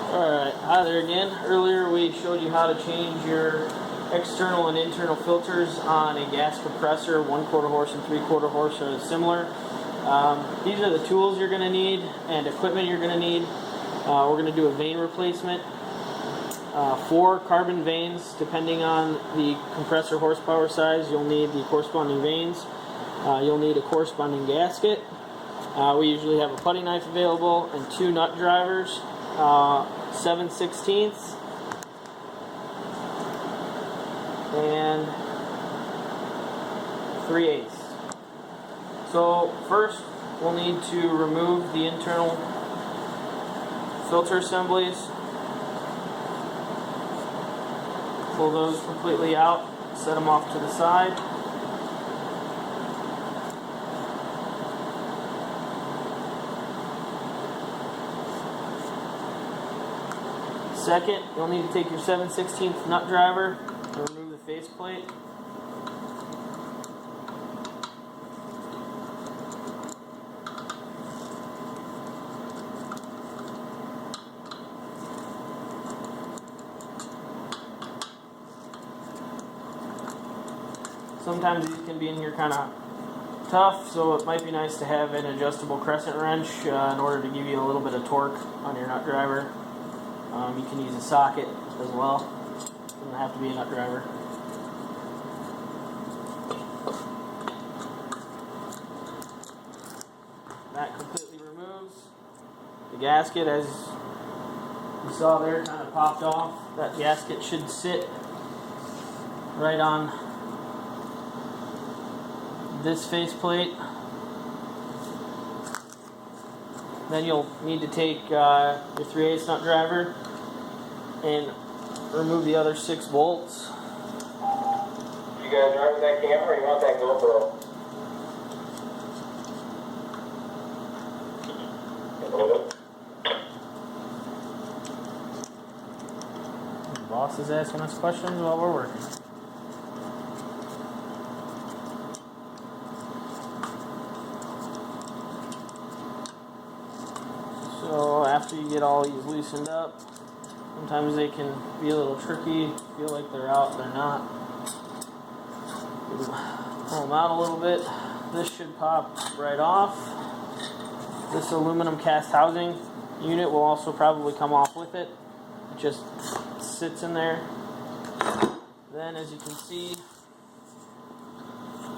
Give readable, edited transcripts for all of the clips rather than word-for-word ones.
Alright, hi there again. Earlier we showed you how to change your external and internal filters on a gas compressor. 1/4 horse and 3/4 horse are similar. These are the tools you're going to need and equipment you're going to need. We're going to do a vane replacement. 4 carbon vanes, depending on the compressor horsepower size. You'll need the corresponding vanes. You'll need a corresponding gasket. We usually have a putty knife available and 2 nut drivers. 7/16 and 3/8. So first we'll need to remove the internal filter assemblies. Pull those completely out, set them off to the side. Second, you'll need to take your 7/16 nut driver and remove the faceplate. Sometimes these can be in here kind of tough, so it might be nice to have an adjustable crescent wrench in order to give you a little bit of torque on your nut driver. You can use a socket as well. It doesn't have to be a nut driver. That completely removes the gasket. As you saw there, kind of popped off. That gasket should sit right on this faceplate. Then you'll need to take your 3/8 nut driver and remove the other 6 bolts. You guys driving that camera or you want that GoPro? The boss is asking us questions while we're working. So after you get all these loosened up, sometimes they can be a little tricky. Feel like they're out, they're not. Pull them out a little bit. This should pop right off. This aluminum cast housing unit will also probably come off with it. It just sits in there. Then, as you can see,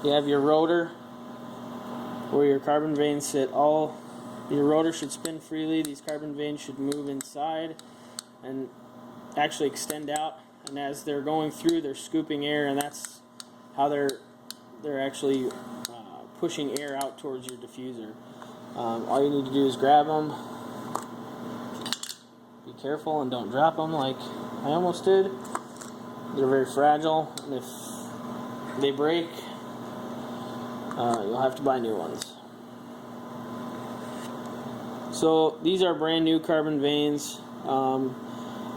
you have your rotor where your carbon vanes sit. Your rotor should spin freely. These carbon vanes should move inside and actually extend out. And as they're going through, they're scooping air, and that's how they're actually pushing air out towards your diffuser. All you need to do is grab them. Be careful and don't drop them like I almost did. They're very fragile, and if they break, you'll have to buy new ones. So these are brand new carbon vanes.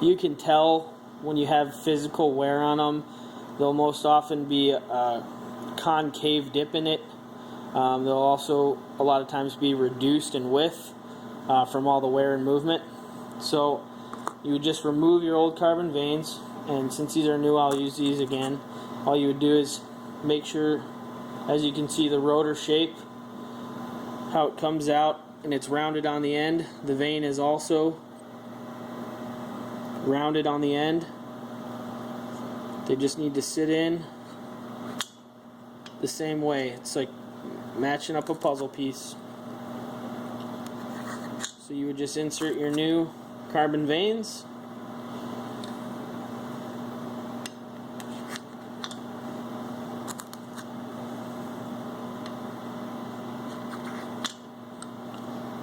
You can tell when you have physical wear on them. There'll most often be a concave dip in it. They'll also a lot of times be reduced in width from all the wear and movement. So you would just remove your old carbon vanes, and since these are new, I'll use these again. All you would do is make sure, as you can see, the rotor shape, how it comes out, and it's rounded on the end. The vane is also rounded on the end. They just need to sit in the same way. It's like matching up a puzzle piece. So you would just insert your new carbon vanes.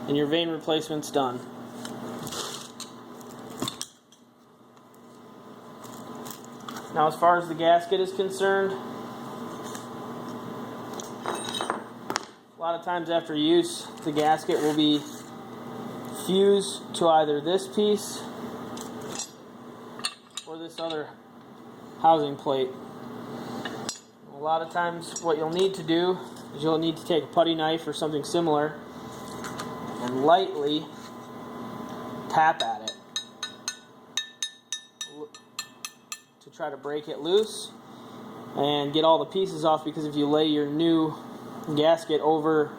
And your vane replacement's done. Now, as far as the gasket is concerned, a lot of times after use, the gasket will be fused to either this piece or this other housing plate. A lot of times what you'll need to do is you'll need to take a putty knife or something similar and lightly tap at it. try to break it loose and get all the pieces off, because if you lay your new gasket over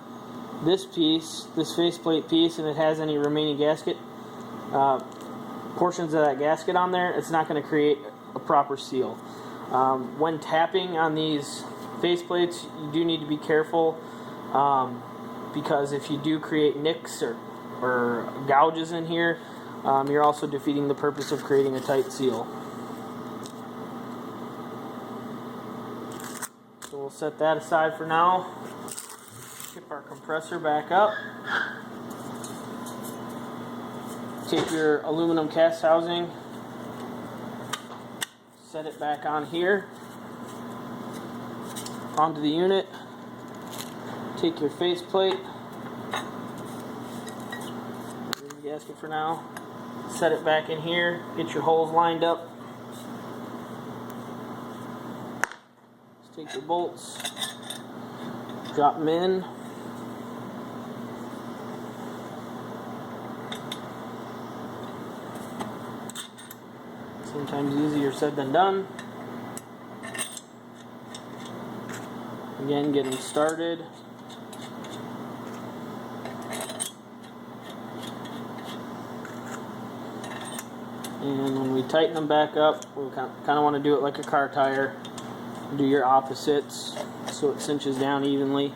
this piece, this faceplate piece, and it has any remaining gasket portions of that gasket on there, it's not going to create a proper seal. When tapping on these faceplates, you do need to be careful, because if you do create nicks or gouges in here, you're also defeating the purpose of creating a tight seal. So we'll set that aside for now. Ship our compressor back up. Take your aluminum cast housing, set it back on here, onto the unit. Take your faceplate, remove the gasket for now, set it back in here, get your holes lined up. Just take your bolts, drop them in. Sometimes easier said than done. Again, get them started. And when we tighten them back up, we kind of want to do it like a car tire. Do your opposites so it cinches down evenly.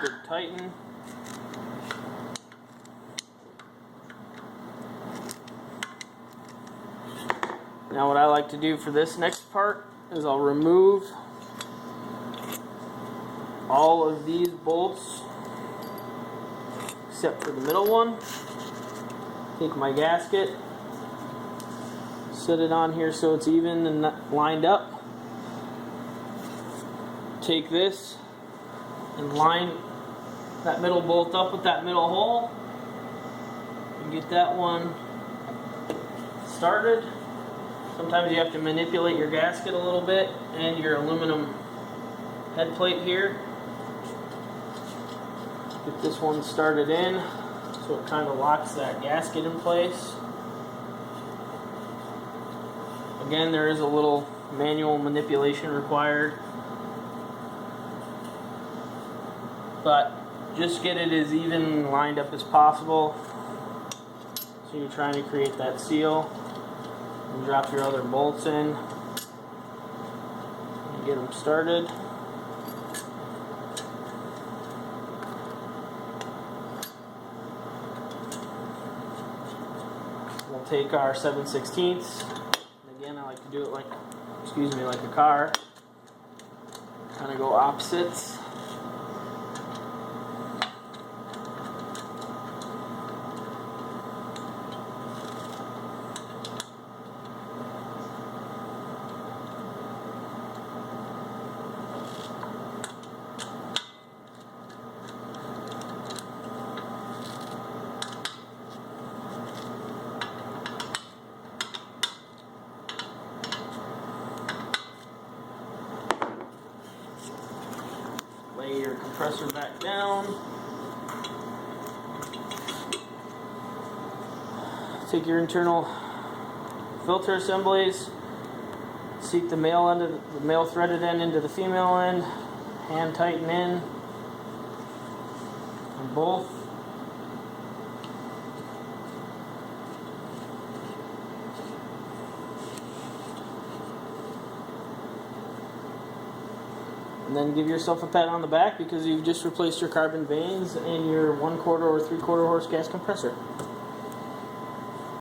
Good tighten. Now what I like to do for this next part is I'll remove all of these bolts except for the middle one. Take my gasket, set it on here so it's even and lined up. Take this and line that middle bolt up with that middle hole and get that one started. Sometimes you have to manipulate your gasket a little bit and your aluminum head plate here. Get this one started in so it kind of locks that gasket in place. Again, there is a little manual manipulation required, but just get it as even lined up as possible. So you're trying to create that seal. And drop your other bolts in and get them started. We'll take our 7/16. Again, I like to do it like a car. Kind of go opposites. Lay your compressor back down. Take your internal filter assemblies. Seat the male end of the male threaded end into the female end. Hand tighten in on both. And then give yourself a pat on the back because you've just replaced your carbon vanes and your 1/4 or 3/4 horse gas compressor.